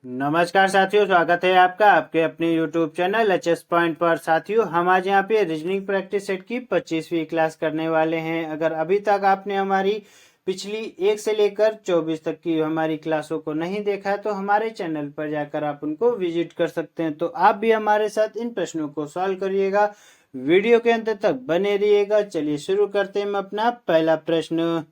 नमस्कार साथियों, स्वागत है आपका आपके अपने YouTube चैनल एचएस पॉइंट पर। साथियों, हम आज यहाँ पे रीजनिंग प्रैक्टिस सेट की 25वीं क्लास करने वाले हैं। अगर अभी तक आपने हमारी पिछली 1 से लेकर 24 तक की हमारी क्लासों को नहीं देखा है तो हमारे चैनल पर जाकर आप उनको विजिट कर सकते हैं। तो आप भी हमारे साथ इन प्रश्नों को सॉल्व करिएगा, वीडियो के अंत तक बने रहिएगा। चलिए शुरू करते हैं अपना पहला प्रश्न।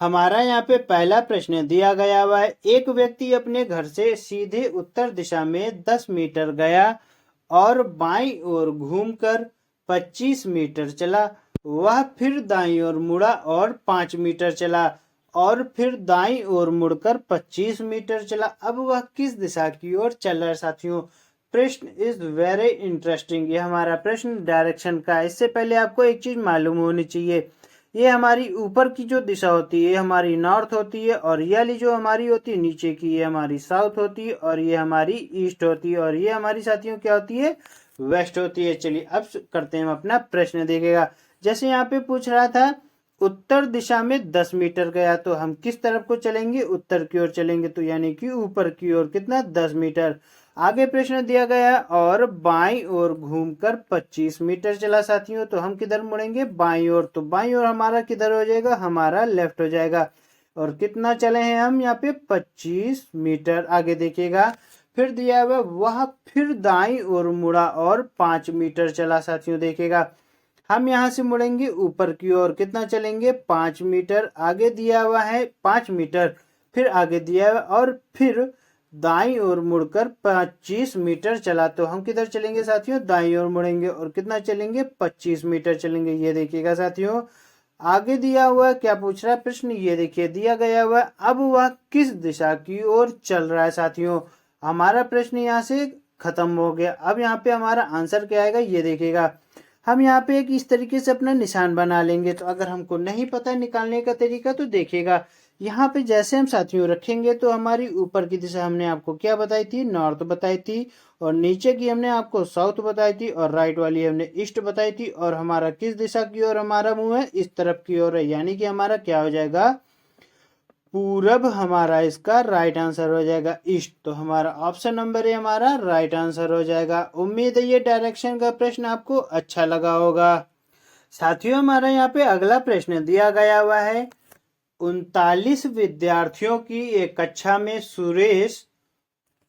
हमारा यहाँ पे पहला प्रश्न दिया गया हुआ है। एक व्यक्ति अपने घर से सीधे उत्तर दिशा में 10 मीटर गया और बाईं ओर घूमकर 25 मीटर चला। वह फिर दाईं ओर मुड़ा और 5 मीटर चला और फिर दाईं ओर मुड़कर 25 मीटर चला। अब वह किस दिशा की ओर चल रहा है? साथियों, प्रश्न इज वेरी इंटरेस्टिंग। ये हमारा प्रश्न डायरेक्शन का है। इससे पहले आपको एक चीज मालूम होनी चाहिए, ये हमारी ऊपर की जो दिशा होती है ये हमारी नॉर्थ होती है, और ये वाली जो हमारी होती है नीचे की ये हमारी साउथ होती है, और ये हमारी ईस्ट होती है, और ये हमारी साथियों क्या होती है? वेस्ट होती है। चलिए अब करते हैं हम अपना प्रश्न। देखिएगा, जैसे यहाँ पे पूछ रहा था उत्तर दिशा में 10 मीटर गया, तो हम किस तरफ को चलेंगे? उत्तर की ओर चलेंगे, तो यानी कि ऊपर की ओर कितना? 10 मीटर। आगे प्रश्न दिया गया और बाईं ओर घूमकर 25 मीटर चला। साथियों, तो हम किधर मुड़ेंगे? बाईं ओर। तो बाईं ओर हमारा किधर हो जाएगा? हमारा लेफ्ट हो जाएगा। और कितना चले हैं हम यहाँ पे? 25 मीटर। आगे देखिएगा, फिर दिया हुआ वह फिर दाईं ओर मुड़ा और 5 मीटर चला। साथियों देखिएगा, हम यहाँ से मुड़ेंगे ऊपर की ओर, कितना चलेंगे? 5 मीटर। आगे दिया हुआ है 5 मीटर, फिर आगे दिया हुआ और फिर दाईं ओर मुड़कर 25 मीटर चला। तो हम किधर चलेंगे साथियों? दाईं ओर मुड़ेंगे और कितना चलेंगे? 25 मीटर चलेंगे। ये देखिएगा साथियों, आगे दिया हुआ क्या पूछ रहा है प्रश्न? ये देखिए दिया गया हुआ अब वह किस दिशा की ओर चल रहा है। साथियों, हमारा प्रश्न यहाँ से खत्म हो गया। अब यहाँ पे हमारा आंसर क्या आएगा? ये देखिएगा, हम यहाँ पे एक इस तरीके से अपना निशान बना लेंगे। तो अगर हमको नहीं पता निकालने का तरीका तो देखिएगा, यहाँ पे जैसे हम साथियों रखेंगे तो हमारी ऊपर की दिशा हमने आपको क्या बताई थी? नॉर्थ बताई थी, और नीचे की हमने आपको साउथ बताई थी, और राइट वाली हमने ईस्ट बताई थी। और हमारा किस दिशा की ओर हमारा मुंह है? इस तरफ की ओर है, यानी कि हमारा क्या हो जाएगा? पूरब। हमारा इसका राइट आंसर हो जाएगा ईस्ट। तो हमारा ऑप्शन नंबर है हमारा राइट आंसर हो जाएगा। उम्मीद है ये डायरेक्शन का प्रश्न आपको अच्छा लगा होगा। साथियों, हमारा यहाँ पे अगला प्रश्न दिया गया हुआ है। 39 विद्यार्थियों की एक कक्षा में सुरेश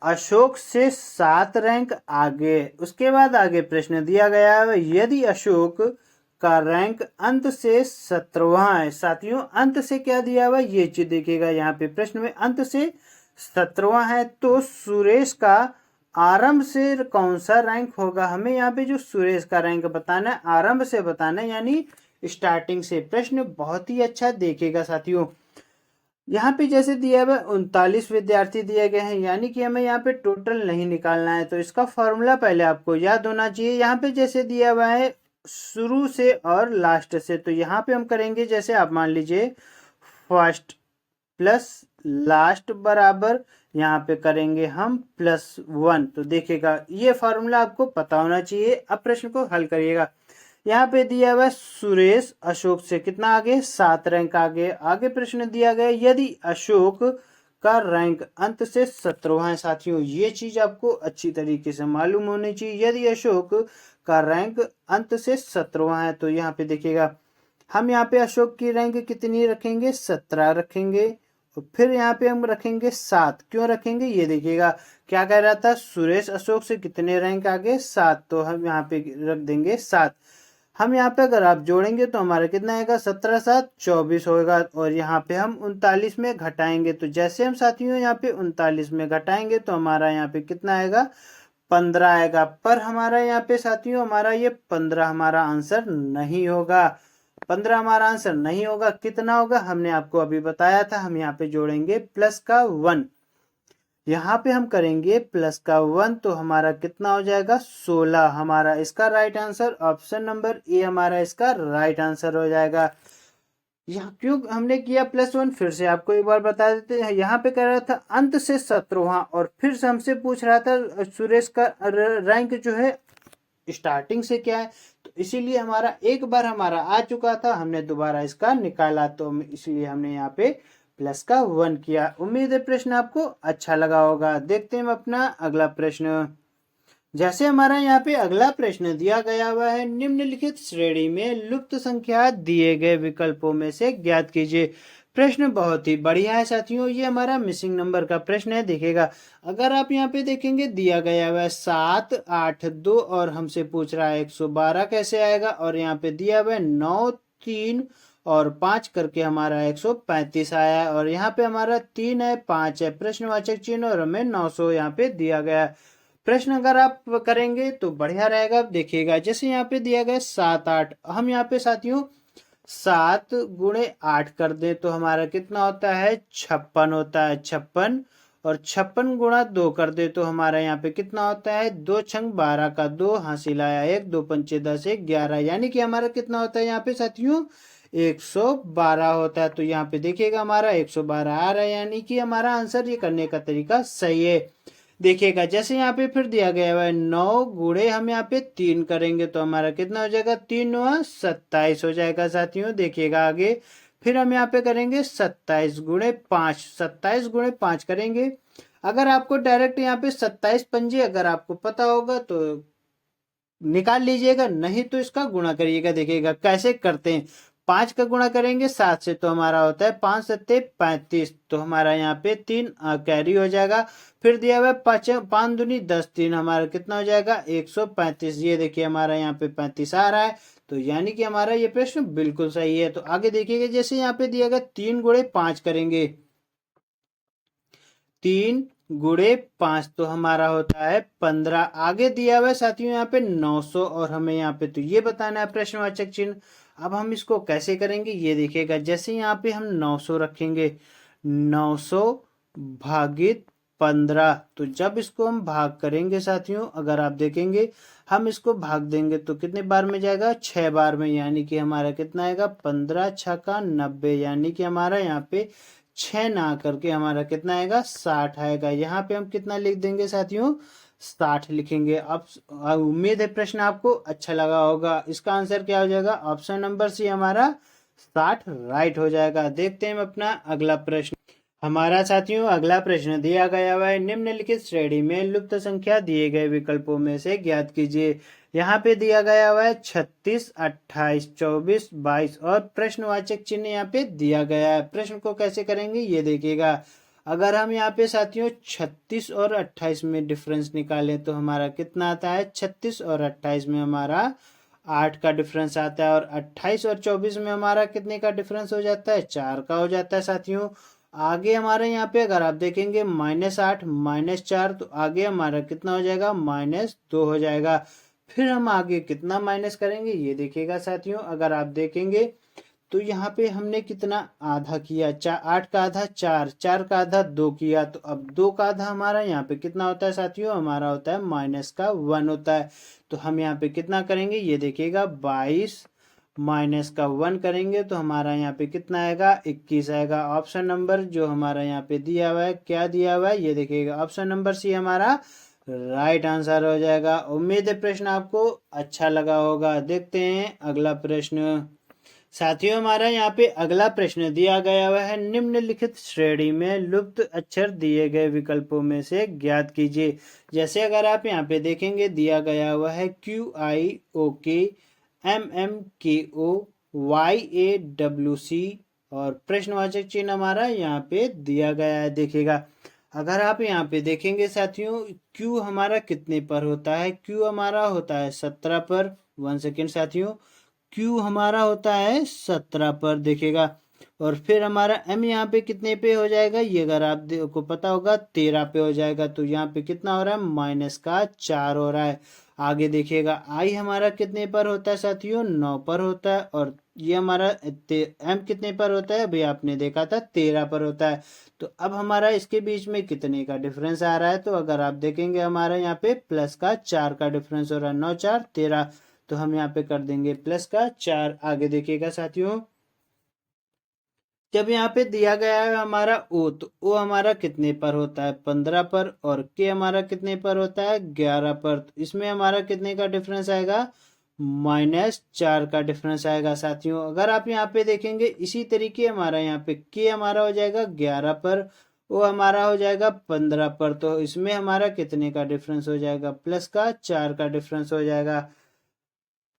अशोक से 7 रैंक आगे। उसके बाद आगे प्रश्न दिया गया है, यदि अशोक का रैंक अंत से 17वां है। साथियों, अंत से क्या दिया हुआ? ये चीज देखिएगा, यहाँ पे प्रश्न में अंत से 17वां है, तो सुरेश का आरंभ से कौन सा रैंक होगा? हमें यहाँ पे जो सुरेश का रैंक बताना है, आरंभ से बताना है, यानी स्टार्टिंग से। प्रश्न बहुत ही अच्छा देखिएगा साथियों, यहाँ पे जैसे दिया हुआ 39 विद्यार्थी दिए गए हैं, यानी कि हमें यहाँ पे टोटल नहीं निकालना है। तो इसका फॉर्मूला पहले आपको याद होना चाहिए। यहाँ पे जैसे दिया हुआ है शुरू से और लास्ट से, तो यहाँ पे हम करेंगे जैसे आप मान लीजिए फर्स्ट प्लस लास्ट बराबर यहाँ पे करेंगे हम +1। तो देखिएगा ये फॉर्मूला आपको पता होना चाहिए। अब प्रश्न को हल करिएगा। यहाँ पे दिया हुआ सुरेश अशोक से कितना आगे? 7 रैंक आगे। आगे प्रश्न दिया गया यदि अशोक का रैंक अंत से 17वां है। साथियों, ये चीज आपको अच्छी तरीके से मालूम होनी चाहिए। यदि अशोक का रैंक अंत से 17वां है, तो यहाँ पे देखिएगा हम यहाँ पे अशोक की रैंक कितनी रखेंगे? 17 रखेंगे। और फिर यहाँ पे हम रखेंगे 7। क्यों रखेंगे? ये देखिएगा, क्या कह रहा था? सुरेश अशोक से कितने रैंक आगे? 7। तो हम यहाँ पे रख देंगे 7। हम यहाँ पे अगर आप जोड़ेंगे तो हमारा कितना आएगा? 17 7 24 होगा। और यहाँ पे हम 39 में घटाएंगे, तो जैसे हम साथियों यहाँ पे 39 में घटाएंगे तो हमारा यहाँ पे कितना आएगा? 15 आएगा। पर हमारा यहाँ पे साथियों हमारा ये 15 हमारा आंसर नहीं होगा। 15 हमारा आंसर नहीं होगा। कितना होगा? हमने आपको अभी बताया था, हम यहाँ पे जोड़ेंगे प्लस का 1। यहाँ पे हम करेंगे प्लस का 1, तो हमारा कितना हो जाएगा? 16। हमारा इसका right answer option number A हमारा इसका राइट आंसर हो जाएगा। यहाँ क्यों हमने किया +1? फिर से आपको एक बार बता देते हैं। यहाँ पे कह रहा था अंत से 17वां, और फिर से हमसे पूछ रहा था सुरेश का रैंक जो है स्टार्टिंग से क्या है, तो इसीलिए हमारा एक बार हमारा आ चुका था, हमने दोबारा इसका निकाला, तो इसलिए हमने यहाँ पे प्लस का 1 किया। उम्मीद है प्रश्न आपको अच्छा लगा होगा। देखते हैं हम अपना अगला प्रश्न। जैसे हमारा यहाँ पे अगला प्रश्न दिया गया हुआ है, निम्नलिखित श्रेणी में लुप्त संख्या दिए गए विकल्पों में से ज्ञात कीजिए। प्रश्न बहुत ही बढ़िया है साथियों, ये हमारा मिसिंग नंबर का प्रश्न है। देखिएगा, अगर आप यहाँ पे देखेंगे दिया गया हुआ है 7, 8, 2 और हमसे पूछ रहा है 112 कैसे आएगा, और यहाँ पे दिया हुआ है 9, 3 और 5 करके हमारा 135 आया है, और यहाँ पे हमारा 3 है, 5 है, प्रश्नवाचक चिन्ह और हमें 900 यहाँ पे दिया गया है। प्रश्न अगर आप करेंगे तो बढ़िया रहेगा। देखिएगा, जैसे यहाँ पे दिया गया 7, 8, हम यहाँ पे साथियों 7 गुणे 8 कर दें तो हमारा कितना होता है 56 होता है, 56, और 56 गुणा 2 कर दे तो हमारा यहाँ पे कितना होता है 2 छंग 12 का 2 हासिल आया 1, 2 पंचे 10, 1 11, यानी कि हमारा कितना होता है यहाँ पे साथियों 112 होता है। तो यहाँ पे देखिएगा हमारा 112 आ रहा है, यानी कि हमारा आंसर ये करने का तरीका सही है। देखिएगा, जैसे यहाँ पे फिर दिया गया है 9 गुणे हम यहाँ पे 3 करेंगे तो हमारा कितना हो जाएगा 3 9 27 हो जाएगा साथियों। देखिएगा आगे फिर हम यहाँ पे करेंगे 27 गुणे 5, 27 गुणे 5 करेंगे। अगर आपको डायरेक्ट यहाँ पे 27 पंजे अगर आपको पता होगा तो निकाल लीजिएगा, नहीं तो इसका गुणा करिएगा। देखिएगा कैसे करते हैं, 5 का गुणा करेंगे 7 से तो हमारा होता है 5 सत्ते 35, तो हमारा यहाँ पे 3 कैरी हो जाएगा। फिर दिया हुआ है 5 दूनी 10, 3 हमारा कितना हो जाएगा 135। ये देखिए हमारा यहाँ पे 35 आ रहा है, तो यानी कि हमारा ये प्रश्न बिल्कुल सही है। तो आगे देखिएगा, जैसे यहाँ पे दिया गया 3 गुणे 5 करेंगे, 3 गुणे 5 तो हमारा होता है 15। आगे दिया हुआ है साथियों यहाँ पे 900, और हमें यहाँ पे तो ये बताना है प्रश्नवाचक चिन्ह। अब हम इसको कैसे करेंगे, ये देखिएगा, जैसे यहाँ पे हम 900 रखेंगे, 900 भागित 15, तो जब इसको हम भाग करेंगे साथियों, अगर आप देखेंगे हम इसको भाग देंगे तो कितने बार में जाएगा 6 बार में, यानी कि हमारा कितना आएगा 15 छक्का 90, यानी कि हमारा यहाँ पे 6 ना करके हमारा कितना आएगा 60 आएगा। यहाँ पे हम कितना लिख देंगे साथियों 60 लिखेंगे। अब उम्मीद है प्रश्न आपको अच्छा लगा होगा। इसका आंसर क्या हो जाएगा, ऑप्शन नंबर सी हमारा 60 राइट हो जाएगा। देखते हैं अपना अगला प्रश्न। हमारा साथियों अगला प्रश्न दिया गया हुआ है, निम्नलिखित श्रेणी में लुप्त संख्या दिए गए विकल्पों में से ज्ञात कीजिए। यहाँ पे दिया गया हुआ है 36, 28, 24, 22 और प्रश्नवाचक चिन्ह यहाँ पे दिया गया है। प्रश्न को कैसे करेंगे ये देखिएगा। अगर हम यहाँ पे साथियों 36 और 28 में डिफरेंस निकालें तो हमारा कितना आता है, 36 और 28 में हमारा 8 का डिफरेंस आता है, और 28 और 24 में हमारा कितने का डिफरेंस हो जाता है 4 का हो जाता है साथियों। आगे हमारे यहाँ पे अगर आप देखेंगे -8 -4, तो आगे हमारा कितना हो जाएगा -2 हो जाएगा। फिर हम आगे कितना माइनस करेंगे ये देखिएगा साथियों। अगर आप देखेंगे तो यहाँ पे हमने कितना आधा किया, 8 का आधा 4, 4 का आधा 2 किया, तो अब 2 का आधा हमारा यहाँ पे कितना होता है साथियों, हमारा होता है -1 होता है। तो हम यहाँ पे कितना करेंगे ये देखिएगा, 22 -1 करेंगे तो हमारा यहाँ पे कितना आएगा 21 आएगा। ऑप्शन नंबर जो हमारा यहाँ पे दिया हुआ है, क्या दिया हुआ है ये देखिएगा, ऑप्शन नंबर सी हमारा राइट आंसर हो जाएगा। उम्मीद है प्रश्न आपको अच्छा लगा होगा। देखते हैं अगला प्रश्न। साथियों हमारा यहाँ पे अगला प्रश्न दिया गया हुआ है, निम्नलिखित श्रेणी में लुप्त अक्षर दिए गए विकल्पों में से ज्ञात कीजिए। जैसे अगर आप यहाँ पे देखेंगे दिया गया हुआ है QIOK MMKO YAWC और प्रश्नवाचक चिन्ह हमारा यहाँ पे दिया गया है। देखिएगा, अगर आप यहाँ पे देखेंगे साथियों Q हमारा कितने पर होता है, Q हमारा होता है 17 पर। 1 सेकेंड साथियों, Q हमारा होता है 17 पर। देखिएगा, और फिर हमारा M यहाँ पे कितने पे हो जाएगा, ये अगर आप को पता होगा 13 पे हो जाएगा। तो यहाँ पे कितना हो रहा है -4 हो रहा है। आगे देखिएगा I हमारा कितने पर होता है साथियों, 9 पर होता है, और ये हमारा M कितने पर होता है, अभी आपने देखा था 13 पर होता है। तो अब हमारा इसके बीच में कितने का डिफरेंस आ रहा है, तो अगर आप देखेंगे हमारा यहाँ पे +4 का डिफरेंस हो रहा है, 9 4 13, तो हम यहाँ पे कर देंगे +4। आगे देखिएगा साथियों, जब यहाँ पे दिया गया है हमारा O, तो O हमारा कितने पर होता है 15 पर, और K हमारा कितने पर होता है 11 पर। तो इसमें हमारा कितने का डिफरेंस आएगा -4 का डिफरेंस आएगा साथियों। अगर आप यहाँ पे देखेंगे इसी तरीके हमारा यहाँ पे k हमारा हो जाएगा 11 पर, वो हमारा हो जाएगा 15 पर, तो इसमें हमारा कितने का डिफरेंस हो जाएगा, प्लस का 4 का डिफरेंस हो जाएगा।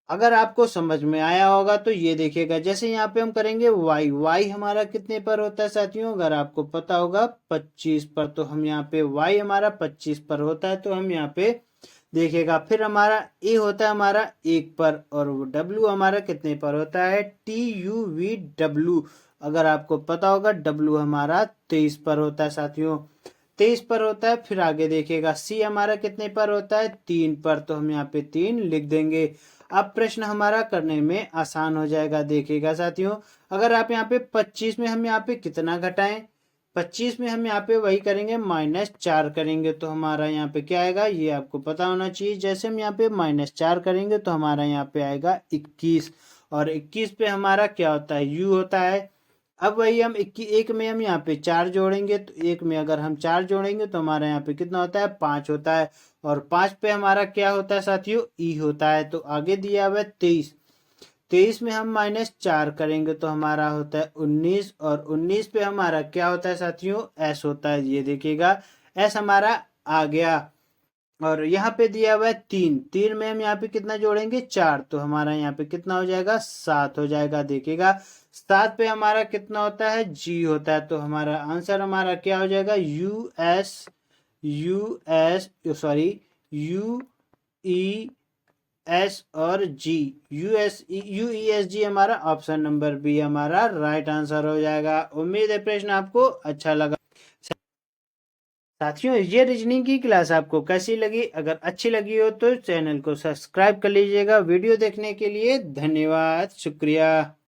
अगर आपको समझ में आया होगा तो ये देखिएगा, जैसे यहाँ पे हम करेंगे y हमारा कितने पर होता है साथियों, अगर आपको पता होगा 25 पर, तो हम यहाँ पे y हमारा 25 पर होता है, तो हम यहाँ पे देखिएगा। फिर हमारा a होता है हमारा 1 पर, और w हमारा कितने पर होता है, TUVW, अगर आपको पता होगा w हमारा 23 पर होता है साथियों, 23 पर होता है। फिर आगे देखिएगा c हमारा कितने पर होता है, 3 पर, तो हम यहाँ पे 3 लिख देंगे। अब प्रश्न हमारा करने में आसान हो जाएगा। देखिएगा साथियों, अगर आप यहाँ पे 25 में हम यहाँ पे कितना घटाएं, 25 में हम यहाँ पे वही करेंगे -4 करेंगे, तो हमारा यहाँ पे क्या आएगा ये आपको पता होना चाहिए। जैसे हम यहाँ पे -4 करेंगे तो हमारा यहाँ पे आएगा 21, और 21 पे हमारा क्या होता है, u होता है। अब वही हम एक में हम यहाँ पे 4 जोड़ेंगे, तो एक में अगर हम 4 जोड़ेंगे तो हमारा यहाँ पे कितना होता है, 5 होता है, और 5 पे हमारा क्या होता है साथियों, ई होता है। तो आगे दिया हुआ है 23, 23 में हम -4 करेंगे तो हमारा होता है 19, और 19 पे हमारा क्या होता है साथियों, एस होता है। ये देखिएगा एस हमारा आ गया। और यहाँ पे दिया हुआ है 3, 3 में हम यहाँ पे कितना जोड़ेंगे, 4, तो हमारा यहाँ पे कितना हो जाएगा, 7 हो जाएगा। देखिएगा 7 पे हमारा कितना होता है, जी होता है, तो हमारा आंसर हमारा क्या हो जाएगा, US और जी, UESG हमारा ऑप्शन नंबर बी हमारा राइट आंसर हो जाएगा। उम्मीद है प्रश्न आपको अच्छा लगा। साथियों, ये रीजनिंग की क्लास आपको कैसी लगी, अगर अच्छी लगी हो तो चैनल को सब्सक्राइब कर लीजिएगा। वीडियो देखने के लिए धन्यवाद, शुक्रिया।